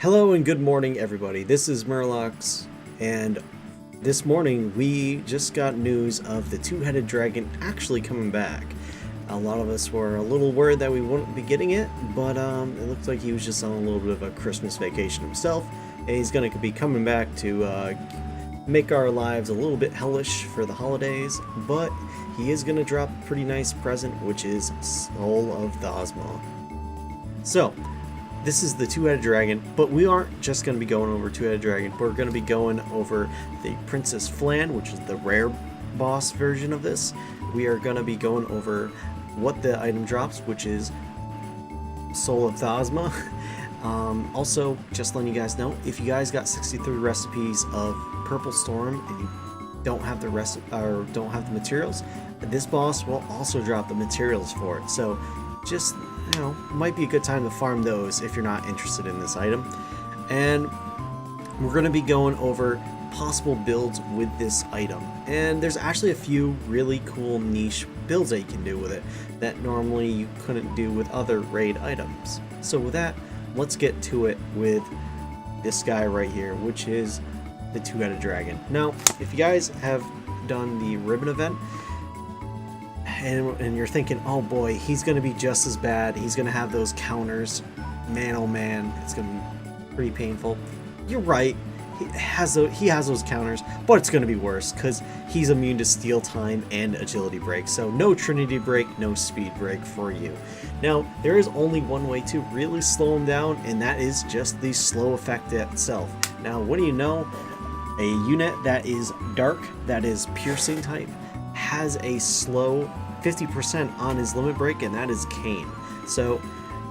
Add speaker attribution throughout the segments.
Speaker 1: Hello and good morning, everybody. This is Murlocs, and this morning we just got news of the two-headed dragon actually coming back. A lot of us were a little worried that we wouldn't be getting it, but it looks like he was just on a little bit of a Christmas vacation himself, and he's going to be coming back to make our lives a little bit hellish for the holidays, but he is going to drop a pretty nice present, which is Soul of Thasma. So, this is the two-headed dragon, but we aren't just going to be going over two-headed dragon. We're going to be going over the Princess Flan, which is the rare boss version of this. We are going to be going over what the item drops, which is Soul of Thasma. Also, just letting you guys know, if you guys got 63 recipes of Purple Storm and you don't have the don't have the materials, this boss will also drop the materials for it. So, just might be a good time to farm those if you're not interested in this item. And we're going to be going over possible builds with this item. And there's actually a few really cool niche builds that you can do with it that normally you couldn't do with other raid items. So with that, let's get to it with this guy right here, which is the two-headed dragon. Now, if you guys have done the ribbon event, and you're thinking, oh boy, he's going to be just as bad, he's going to have those counters, man oh man, it's going to be pretty painful. You're right, he has those counters, but it's going to be worse because he's immune to steal time and agility break. So no trinity break, no speed break for you. Now, there is only one way to really slow him down, and that is just the slow effect itself. Now, what do you know? A unit that is dark, that is piercing type, has a slow 50% on his limit break, and that is Kane. So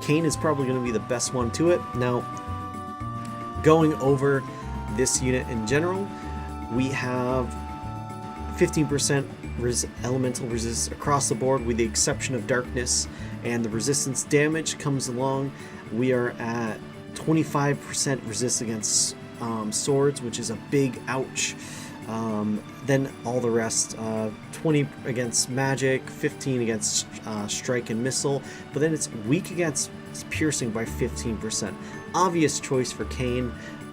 Speaker 1: Kane is probably going to be the best one to it. Now, going over this unit in general, we have 15% elemental resist across the board with the exception of darkness, and the resistance damage comes along. We are at 25% resist against swords, which is a big ouch. Then all the rest, 20 against magic, 15 against strike and missile, but then it's weak against piercing by 15%. Obvious choice for Kane,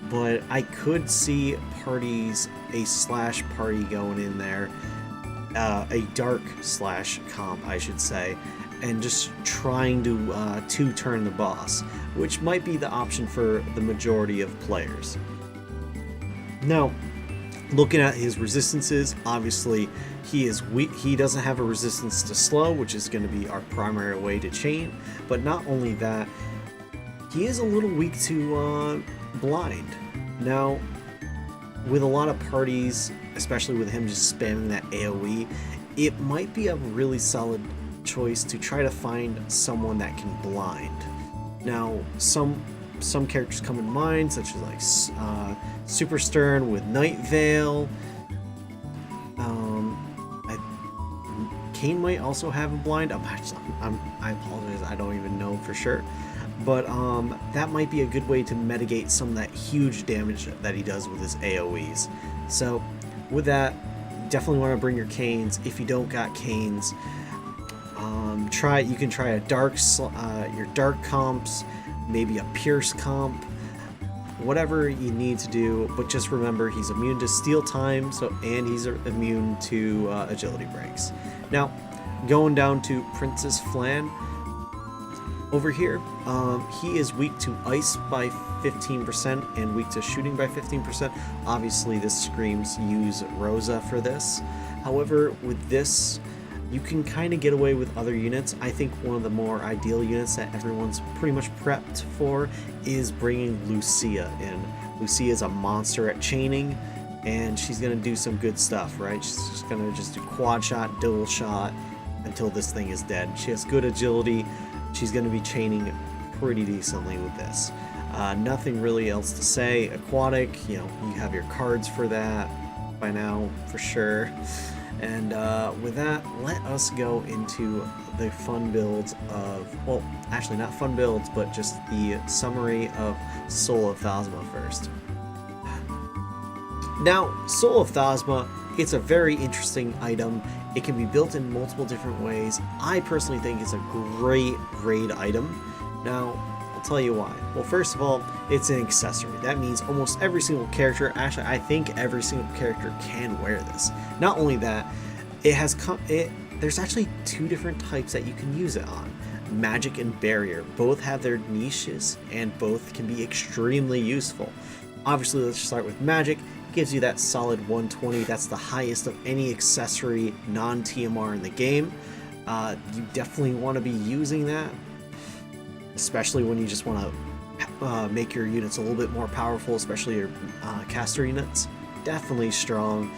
Speaker 1: but I could see a slash party going in there, a dark slash comp I should say, and just trying to two-turn the boss, which might be the option for the majority of players. Now, looking at his resistances, obviously he is weak. He doesn't have a resistance to slow, which is going to be our primary way to chain. But not only that, he is a little weak to blind. Now, with a lot of parties, especially with him just spamming that AoE, it might be a really solid choice to try to find someone that can blind. Now, some characters come in mind, such as like Super Stern with Night Veil. Kane might also have a blind. I apologize, I don't even know for sure. But that might be a good way to mitigate some of that huge damage that he does with his AoEs. So with that, definitely want to bring your Canes. If you don't got Canes, you can try a your dark comps, maybe a pierce comp, whatever you need to do, but just remember he's immune to steal time, and he's immune to agility breaks. Now, going down to Princess Flan, over here, he is weak to ice by 15% and weak to shooting by 15%. Obviously, this screams use Rosa for this. However, with this, you can kind of get away with other units. I think one of the more ideal units that everyone's pretty much prepped for is bringing Lucia in. Lucia is a monster at chaining, and she's going to do some good stuff, right? She's just going to just do quad shot, double shot until this thing is dead. She has good agility. She's going to be chaining pretty decently with this. Nothing really else to say. Aquatic, you have your cards for that by now, for sure. And with that, let us go into the fun builds of, well, actually not fun builds, but just the summary of Soul of Thasma first. Now, Soul of Thasma, it's a very interesting item. It can be built in multiple different ways. I personally think it's a great raid item. Now, I'll tell you why. Well, first of all, it's an accessory. That means almost every single character, actually I think every single character can wear this. Not only that, there's actually two different types that you can use it on. Magic and barrier both have their niches and both can be extremely useful. Obviously, let's start with magic. It gives you that solid 120. That's the highest of any accessory non-TMR in the game. You definitely want to be using that, especially when you just want to make your units a little bit more powerful, especially your caster units. Definitely strong.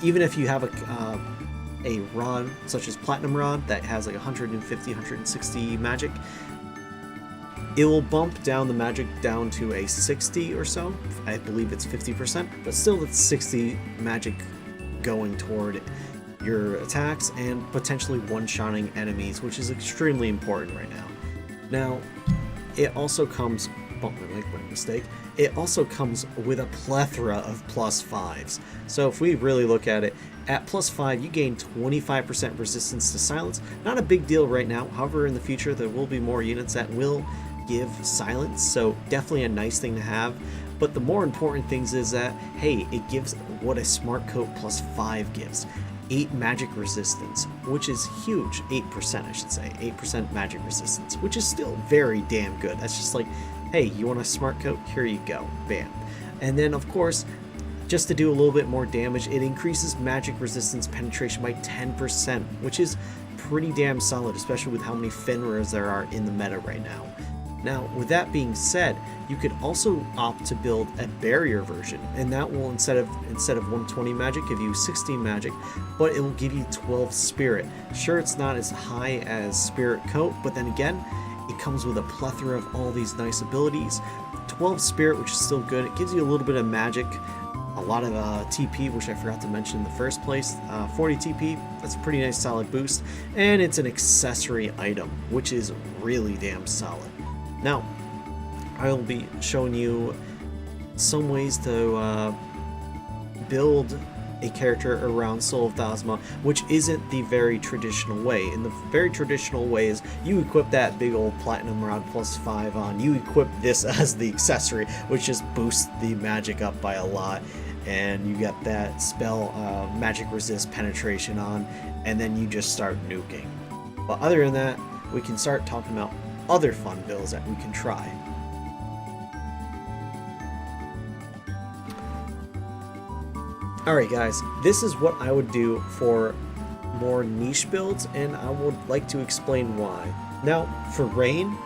Speaker 1: Even if you have a rod such as Platinum Rod that has like 150, 160 magic, it will bump down the magic down to a 60 or so. I believe it's 50%, but still that's 60 magic going toward your attacks and potentially one-shotting enemies, which is extremely important right now. Now, it also comes, it also comes with a plethora of +5s. So if we really look at it, at +5 you gain 25% resistance to silence. Not a big deal right now, however in the future there will be more units that will give silence, so definitely a nice thing to have. But the more important things is that, hey, it gives what a Smart Coat +5 gives. 8 magic resistance, which is huge. 8%, I should say. 8% magic resistance, which is still very damn good. That's just like, hey, you want a Smart Coat? Here you go. Bam. And then, of course, just to do a little bit more damage, it increases magic resistance penetration by 10%, which is pretty damn solid, especially with how many Fenrirs there are in the meta right now. Now, with that being said, you could also opt to build a barrier version, and that will, instead of 120 magic, give you 16 magic, but it will give you 12 spirit. Sure, it's not as high as Spirit Coat, but then again, it comes with a plethora of all these nice abilities. 12 spirit, which is still good. It gives you a little bit of magic, a lot of TP, which I forgot to mention in the first place. 40 TP, that's a pretty nice solid boost, and it's an accessory item, which is really damn solid. Now, I'll be showing you some ways to build a character around Soul of Thasma, which isn't the very traditional way. In the very traditional way is you equip that big old Platinum Rod +5 on, you equip this as the accessory, which just boosts the magic up by a lot, and you get that spell magic resist penetration on, and then you just start nuking. But other than that, we can start talking about other fun builds that we can try. Alright guys, this is what I would do for more niche builds, and I would like to explain why. Now, for Rain,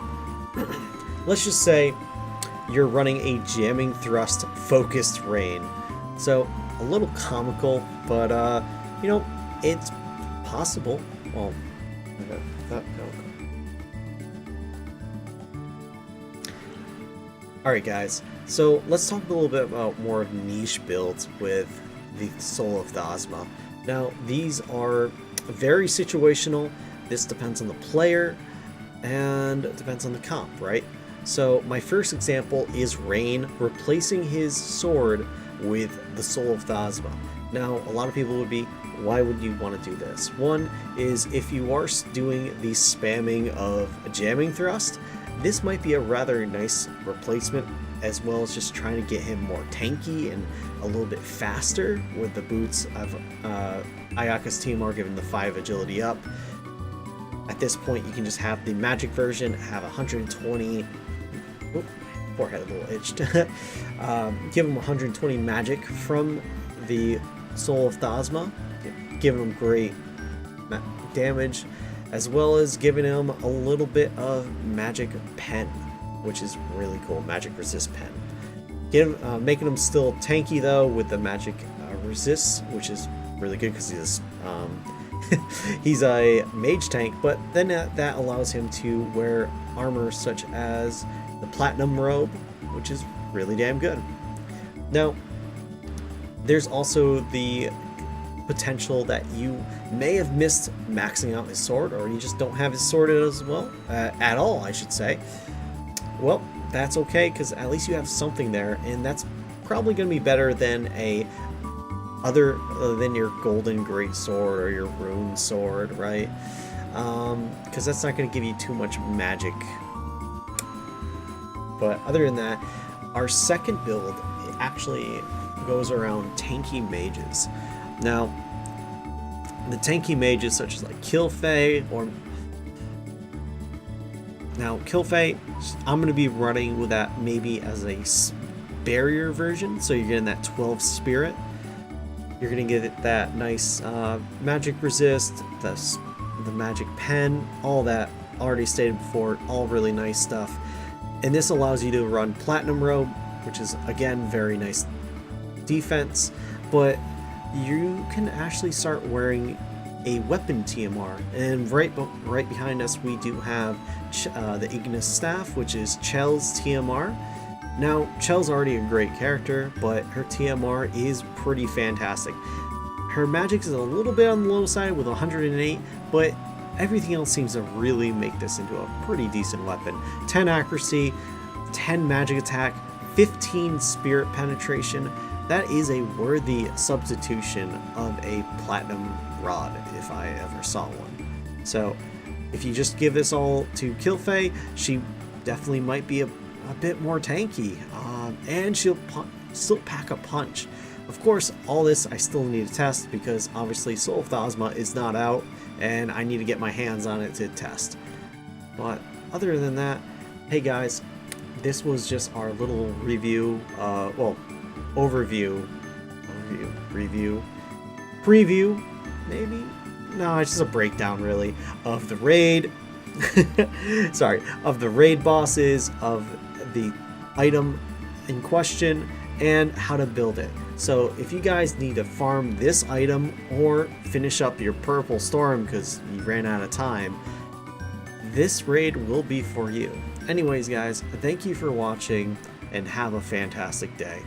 Speaker 1: let's just say you're running a jamming thrust focused Rain. So, a little comical, but you know, it's possible. Well, Alright guys, so let's talk a little bit about more niche builds with the Soul of Thasma. Now, these are very situational. This depends on the player, and it depends on the comp, right? So my first example is Rain replacing his sword with the Soul of Thasma. Now, a lot of people would be, why would you want to do this? One is, if you are doing the spamming of a jamming thrust, this might be a rather nice replacement, as well as just trying to get him more tanky and a little bit faster with the boots of Ayaka's team are given the 5 agility up. At this point, you can just have the magic version, have 120. Oop, forehead a little itched. Give him 120 magic from the Soul of Thasma, give him great damage, as well as giving him a little bit of magic pen, which is really cool. Magic resist pen. Making him still tanky though with the magic resist, which is really good because he's a mage tank. But then that allows him to wear armor such as the Platinum Robe, which is really damn good. Now, there's also the potential that you may have missed maxing out his sword, or you just don't have his sword as well, at all, I should say. Well, that's okay, because at least you have something there, and that's probably going to be better than other than your golden great sword or your rune sword, right? Because that's not going to give you too much magic But other than that, our second build actually goes around Tanky Mages. Now, the Tanky Mages, such as like Kilfei or... Now, Kilfei, I'm going to be running with that maybe as a barrier version, so you're getting that 12 spirit. You're going to get that nice magic resist, the magic pen, all that already stated before, all really nice stuff. And this allows you to run Platinum Robe, which is again very nice defense, but you can actually start wearing a weapon TMR. And right behind us we do have the Ignis Staff, which is Chell's TMR. Now, Chell's already a great character, but her TMR is pretty fantastic. Her magic is a little bit on the low side with 108, but everything else seems to really make this into a pretty decent weapon. 10 accuracy, 10 magic attack, 15 spirit penetration. That is a worthy substitution of a platinum rod if I ever saw one. So if you just give this all to Kilfei, she definitely might be a bit more tanky, and she'll still pack a punch. Of course, all this I still need to test because obviously Soul of Thasma is not out and I need to get my hands on it to test. But other than that, hey guys, this was just our little review, preview, maybe? No, it's just a breakdown really of the raid, sorry, of the raid bosses, of the item in question, and how to build it. So if you guys need to farm this item or finish up your purple storm because you ran out of time, this raid will be for you. Anyways guys, thank you for watching and have a fantastic day.